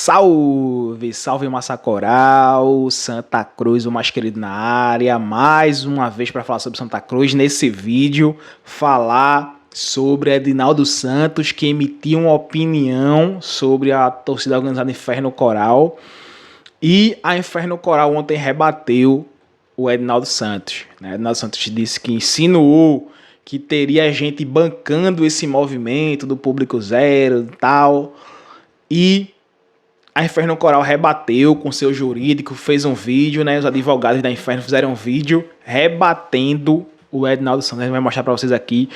Salve, salve Massa Coral, Santa Cruz, o mais querido na área, mais uma vez para falar sobre Santa Cruz, nesse vídeo, falar sobre Edinaldo Santos, que emitiu uma opinião sobre a torcida organizada Inferno Coral, e a Inferno Coral ontem rebateu o Edinaldo Santos. Edinaldo Santos disse que insinuou que teria gente bancando esse movimento do público zero e tal, e a Inferno Coral rebateu com seu jurídico, fez um vídeo, né? Os advogados da Inferno fizeram um vídeo rebatendo o Edinaldo Santos. A gente vai mostrar para vocês aqui.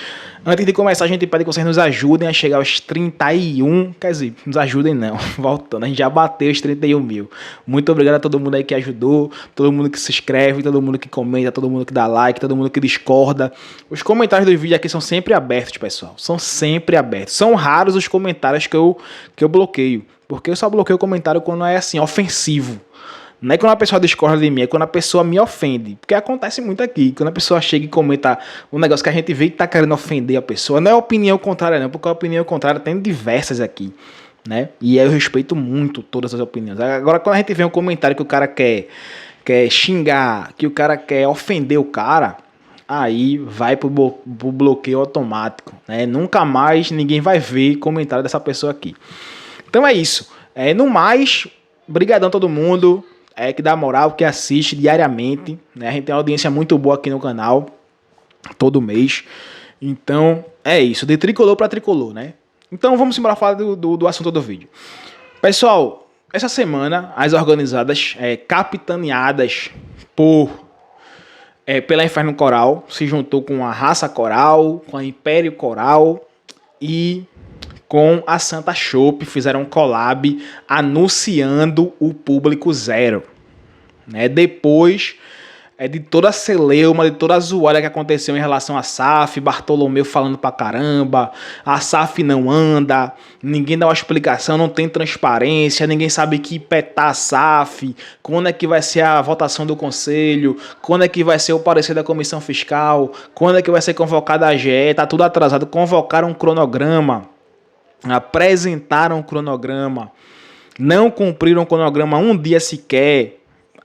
Antes de começar, a gente pede que vocês nos ajudem a chegar aos 31. Quer dizer, nos ajudem não. Voltando, a gente já bateu os 31 mil. Muito obrigado a todo mundo aí que ajudou, todo mundo que se inscreve, todo mundo que comenta, todo mundo que dá like, todo mundo que discorda. Os comentários do vídeo aqui são sempre abertos, pessoal. São sempre abertos. São raros os comentários que eu bloqueio. Porque eu só bloqueio o comentário quando é assim, ofensivo. Não é quando a pessoa discorda de mim, é quando a pessoa me ofende. Porque acontece muito aqui. Quando a pessoa chega e comenta um negócio que a gente vê que tá querendo ofender a pessoa. Não é opinião contrária não, porque a opinião contrária tem diversas aqui, né? E eu respeito muito todas as opiniões. Agora, quando a gente vê um comentário que o cara quer xingar, que o cara quer ofender o cara, aí vai pro bloqueio automático, né? Nunca mais ninguém vai ver comentário dessa pessoa aqui. Então é isso. No mais, brigadão a todo mundo que dá moral, que assiste diariamente, né? A gente tem uma audiência muito boa aqui no canal, todo mês. Então é isso, de tricolor para tricolor, né? Então vamos embora falar do assunto do vídeo. Pessoal, essa semana as organizadas capitaneadas pela Inferno Coral se juntou com a Raça Coral, com a Império Coral e com a Santa Chopp, fizeram um collab anunciando o Público Zero. Né? Depois de toda a celeuma, de toda a zoada que aconteceu em relação a SAF, Bartolomeu falando pra caramba, a SAF não anda, ninguém dá uma explicação, não tem transparência, ninguém sabe que pé tá a SAF, quando é que vai ser a votação do conselho, quando é que vai ser o parecer da comissão fiscal, quando é que vai ser convocada a AGE, tá tudo atrasado, convocaram um cronograma, apresentaram o cronograma, não cumpriram o cronograma um dia sequer,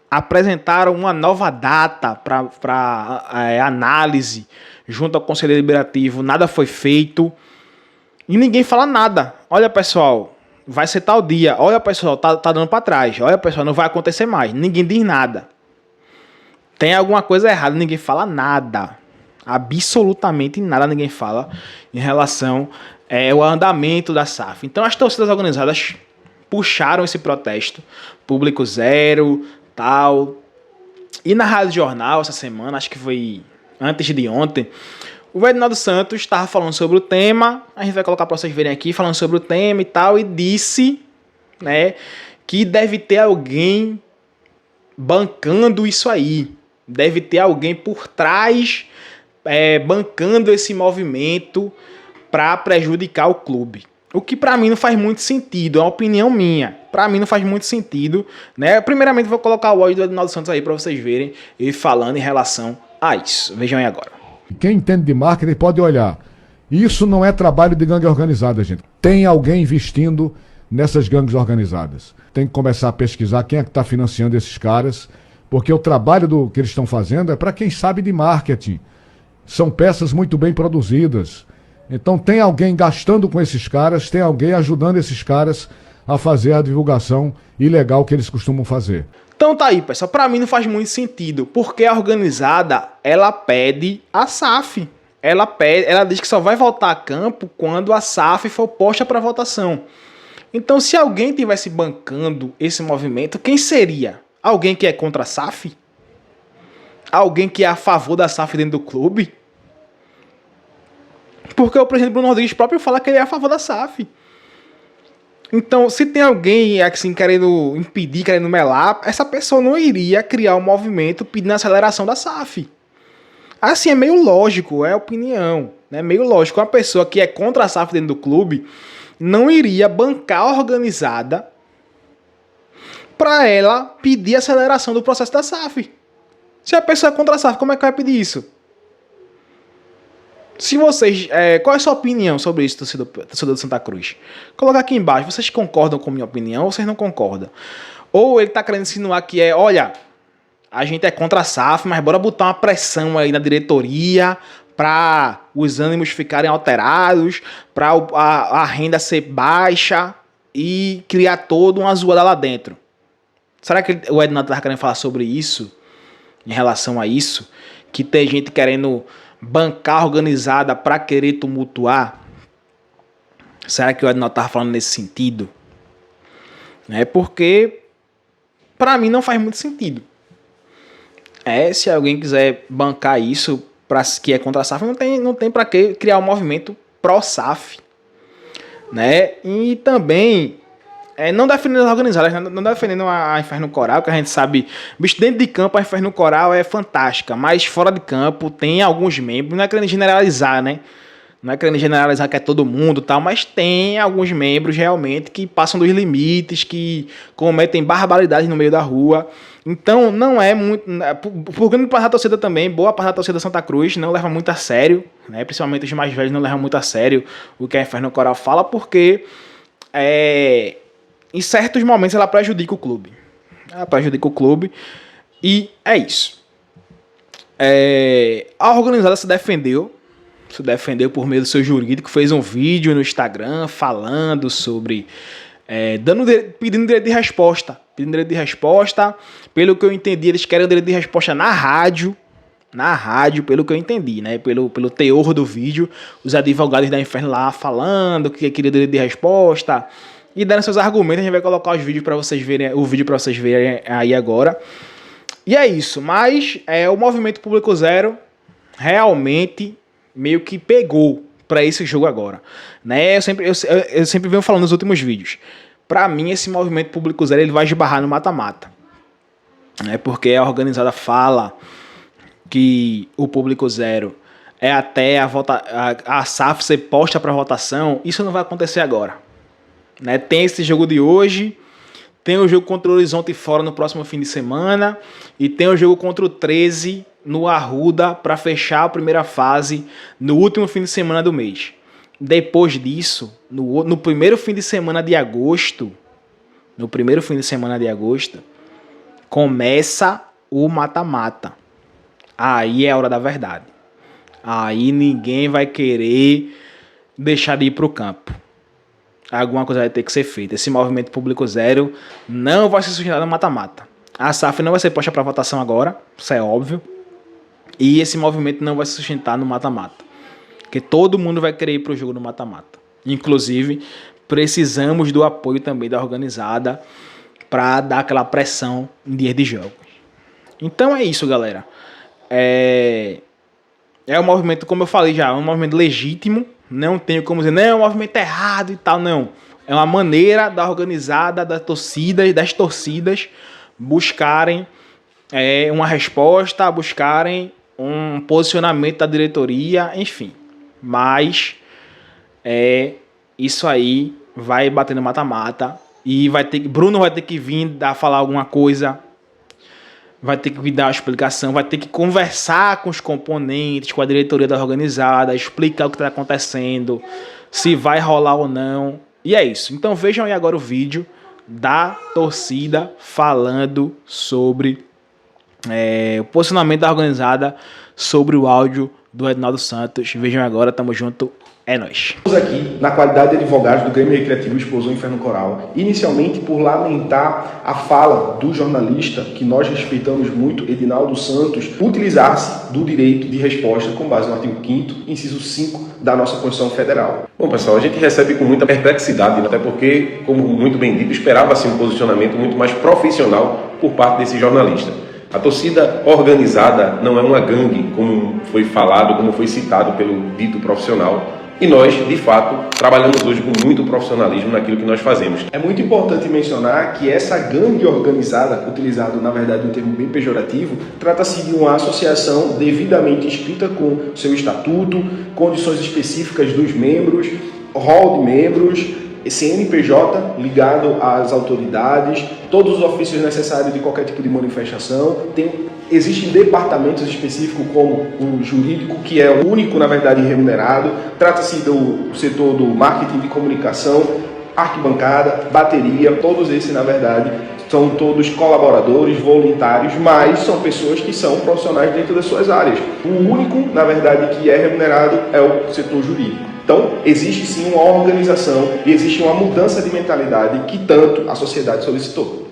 apresentaram uma nova data para análise junto ao Conselho Deliberativo, nada foi feito e ninguém fala nada. Olha, pessoal, vai ser tal dia, olha, pessoal, tá dando para trás, olha, pessoal, não vai acontecer mais, ninguém diz nada. Tem alguma coisa errada, ninguém fala nada. Absolutamente nada ninguém fala em relação ao andamento da SAF. Então as torcidas organizadas puxaram esse protesto, Público Zero, tal. E na Rádio Jornal essa semana, acho que foi antes de ontem, o Edinaldo Santos estava falando sobre o tema, a gente vai colocar para vocês verem aqui, falando sobre o tema e tal, e disse, né, que deve ter alguém bancando isso aí. Deve ter alguém por trás bancando esse movimento para prejudicar o clube. O que para mim não faz muito sentido, é uma opinião minha. Para mim não faz muito sentido, né? Primeiramente vou colocar o áudio do Edinaldo Santos aí para vocês verem ele falando em relação a isso. Vejam aí agora. Quem entende de marketing pode olhar. Isso não é trabalho de gangue organizada, gente. Tem alguém investindo nessas gangues organizadas. Tem que começar a pesquisar quem é que está financiando esses caras, porque o trabalho que eles estão fazendo é para quem sabe de marketing. São peças muito bem produzidas. Então tem alguém gastando com esses caras, tem alguém ajudando esses caras a fazer a divulgação ilegal que eles costumam fazer. Então tá aí, pessoal. Pra mim não faz muito sentido, porque a organizada, ela pede a SAF. Ela diz que só vai voltar a campo quando a SAF for posta para votação. Então se alguém tivesse bancando esse movimento, quem seria? Alguém que é contra a SAF? Alguém que é a favor da SAF dentro do clube? Porque o presidente Bruno Rodrigues próprio fala que ele é a favor da SAF. Então, se tem alguém assim querendo impedir, querendo melar, essa pessoa não iria criar um movimento pedindo a aceleração da SAF. Assim, é meio lógico, é opinião. É meio lógico. Uma pessoa que é contra a SAF dentro do clube não iria bancar a organizada para ela pedir a aceleração do processo da SAF. Se a pessoa é contra a SAF, como é que vai pedir isso? Se vocês... qual é a sua opinião sobre isso, torcedor do Santa Cruz? Coloca aqui embaixo. Vocês concordam com a minha opinião ou vocês não concordam? Ou ele tá querendo insinuar que olha, a gente é contra a SAF, mas bora botar uma pressão aí na diretoria para os ânimos ficarem alterados, para a renda ser baixa e criar toda uma zoada lá dentro. Será que o Ednaldo tá querendo falar sobre isso? Em relação a isso? Que tem gente querendo bancar organizada para querer tumultuar? Será que o Ednaldo tava falando nesse sentido? Porque para mim não faz muito sentido. Se alguém quiser bancar isso que é contra a SAF, não tem para que criar um movimento pró-SAF, E também não defendendo as organizadas, não defendendo a Inferno Coral, que a gente sabe, bicho, dentro de campo a Inferno Coral é fantástica, mas fora de campo tem alguns membros, não é querendo generalizar, Não é querendo generalizar que é todo mundo tal, mas tem alguns membros realmente que passam dos limites, que cometem barbaridades no meio da rua. Então não é muito... Por grande parte da torcida também, boa parte da torcida Santa Cruz não leva muito a sério, Principalmente os mais velhos não levam muito a sério o que a Inferno Coral fala, porque em certos momentos ela prejudica o clube. E é isso. A organizada se defendeu por meio do seu jurídico, fez um vídeo no Instagram falando sobre, pedindo direito de resposta. Pelo que eu entendi, eles querem o direito de resposta na rádio, pelo que eu entendi, pelo teor do vídeo, os advogados da Inferno lá falando que queria direito de resposta e dando seus argumentos. A gente vai colocar o vídeo para vocês verem aí agora. E é isso, mas o Movimento Público Zero realmente meio que pegou para esse jogo agora, Eu sempre venho falando nos últimos vídeos. Para mim, esse Movimento Público Zero ele vai esbarrar no mata-mata, Porque a organizada fala que o Público Zero é até a SAF ser posta para votação. Isso não vai acontecer agora, Tem esse jogo de hoje, tem o jogo contra o Horizonte fora no próximo fim de semana e tem o jogo contra o 13 no Arruda para fechar a primeira fase no último fim de semana do mês. Depois disso, no primeiro fim de semana de agosto, começa o mata-mata. Aí é a hora da verdade. Aí ninguém vai querer deixar de ir para o campo. Alguma coisa vai ter que ser feita. Esse Movimento Público Zero não vai ser sustentado no mata-mata. A SAF não vai ser posta para votação agora, isso é óbvio. E esse movimento não vai se sustentar no mata-mata. Porque todo mundo vai querer ir para o jogo no mata-mata. Inclusive, precisamos do apoio também da organizada para dar aquela pressão em dias de jogos. Então é isso, galera. É um movimento, como eu falei já, é um movimento legítimo. Não tenho como dizer, não, é um movimento errado e tal, não. É uma maneira da organizada, das torcidas buscarem uma resposta, buscarem um posicionamento da diretoria, enfim. Mas isso aí vai bater no mata-mata e Bruno vai ter que vir falar alguma coisa, vai ter que dar uma explicação, vai ter que conversar com os componentes, com a diretoria da organizada, explicar o que está acontecendo, se vai rolar ou não. E é isso. Então vejam aí agora o vídeo da torcida falando sobre o posicionamento da organizada sobre o áudio do Ednaldo Santos. Vejam agora, tamo junto, é nóis. Estamos aqui na qualidade de advogados do Grêmio Recreativo Explosão Inferno Coral, inicialmente por lamentar a fala do jornalista, que nós respeitamos muito, Ednaldo Santos, utilizar-se do direito de resposta com base no artigo 5º, inciso 5 da nossa Constituição Federal. Bom, pessoal, a gente recebe com muita perplexidade, até porque, como muito bem dito, esperava-se um posicionamento muito mais profissional por parte desse jornalista. A torcida organizada não é uma gangue, como foi falado, como foi citado pelo dito profissional. E nós, de fato, trabalhamos hoje com muito profissionalismo naquilo que nós fazemos. É muito importante mencionar que essa gangue organizada, utilizado na verdade um termo bem pejorativo, trata-se de uma associação devidamente inscrita com seu estatuto, condições específicas dos membros, rol de membros, CNPJ ligado às autoridades, todos os ofícios necessários de qualquer tipo de manifestação, tem Existem departamentos específicos como o jurídico, que é o único, na verdade, remunerado. Trata-se do setor do marketing de comunicação, arquibancada, bateria, todos esses, na verdade, são todos colaboradores, voluntários, mas são pessoas que são profissionais dentro das suas áreas. O único, na verdade, que é remunerado é o setor jurídico. Então, existe sim uma organização e existe uma mudança de mentalidade que tanto a sociedade solicitou.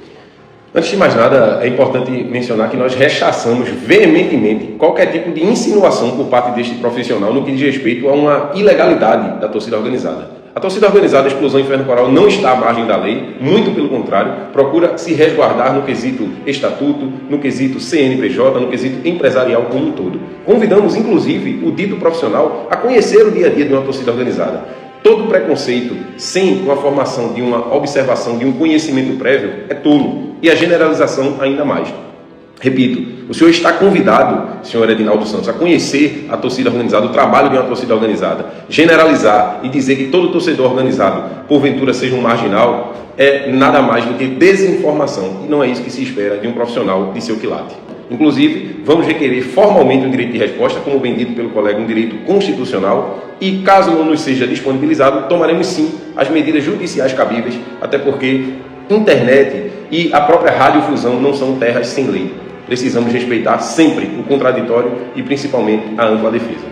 Antes de mais nada, é importante mencionar que nós rechaçamos veementemente qualquer tipo de insinuação por parte deste profissional no que diz respeito a uma ilegalidade da torcida organizada. A torcida organizada Explosão Inferno Coral não está à margem da lei, muito pelo contrário, procura se resguardar no quesito estatuto, no quesito CNPJ, no quesito empresarial como um todo. Convidamos, inclusive, o dito profissional a conhecer o dia a dia de uma torcida organizada. Todo preconceito, sem uma formação de uma observação, de um conhecimento prévio, é tolo. E a generalização ainda mais. Repito, o senhor está convidado, senhor Edinaldo Santos, a conhecer a torcida organizada, o trabalho de uma torcida organizada. Generalizar e dizer que todo torcedor organizado, porventura, seja um marginal, é nada mais do que desinformação. E não é isso que se espera de um profissional de seu quilate. Inclusive, vamos requerer formalmente um direito de resposta, como bem dito pelo colega, um direito constitucional, e caso não nos seja disponibilizado, tomaremos sim as medidas judiciais cabíveis, até porque internet e a própria radiodifusão não são terras sem lei. Precisamos respeitar sempre o contraditório e principalmente a ampla defesa.